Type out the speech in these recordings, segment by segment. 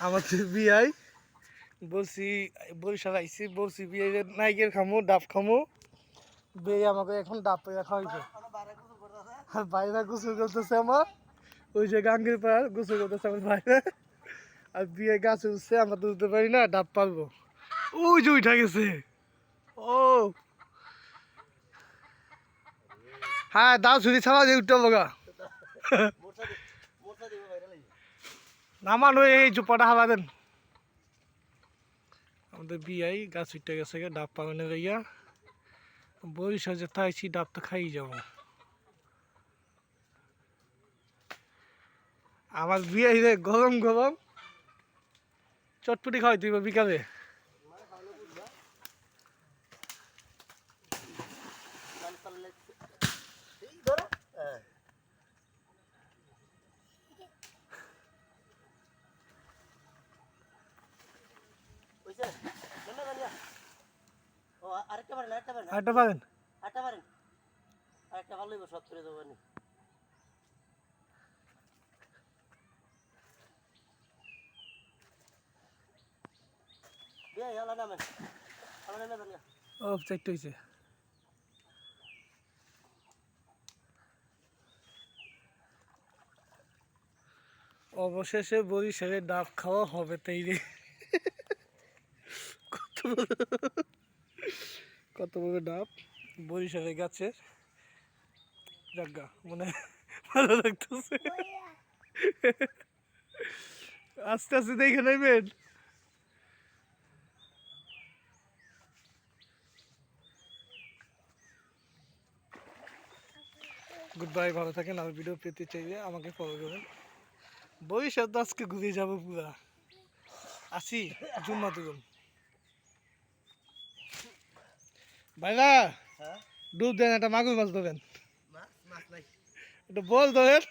আমাদের বিয়াই বলছি বরিশাল আইসি বলছি বিয়ে নাইকের খামো ডাব খামো বিয়ে আমাকে এখন ডাব পেয়ে খাওয়াইছে আর বাইরে গোসল করতেছে আমার ওই যে গাঙ্গের পাড় গোসল করতেছে আমার বাইরে আর বিয়ে গাছ উঠছে আমরা তুলতে পারি না ডাব পারবো ওই যে উঠা গেছে ও হ্যাঁ দাও ছুরি ছাড়া যে উঠতে বগা নামানো এই চোপাটা হালা দেন আমাদের বিয়াই গাছ উঠতে গেছে ডাব পাবেন গাইয়া বরিশাল যে থাইছি ডাব তো খাই যাবো আমার বিয়ে রে গরম গরম চটপটি খাওয়াই তুই বিকালে আরেকটা পারেন আরেকটা ভালো হইব সব করে দেবো ও চারটে হয়েছে অবশেষে বরিশালে ডাব খাওয়া হবে তাই রে কত বড় ডাব বরিশালে গাছের জায়গা মনে ভালো লাগতেছে আস্তে আস্তে দেখে নেবেন গুড বাই ভালো থাকেন আর ভিডিও পেতে চাইলে আমাকে ফলো করুন বরিশাল তো আজকে ঘুরে যাবো পুরা আসি জুম্মা তুলুন ভাইরা ডুব দেন একটা মাগুর মাছ ধরেন এটা বল ধরেন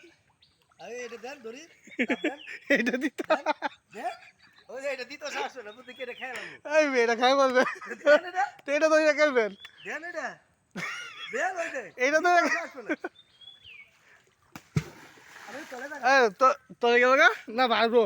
এটা দিত এটা খাই বলবে এটা তো এটা খাইবেন এইটা তো তোরে গেল না বাড়বো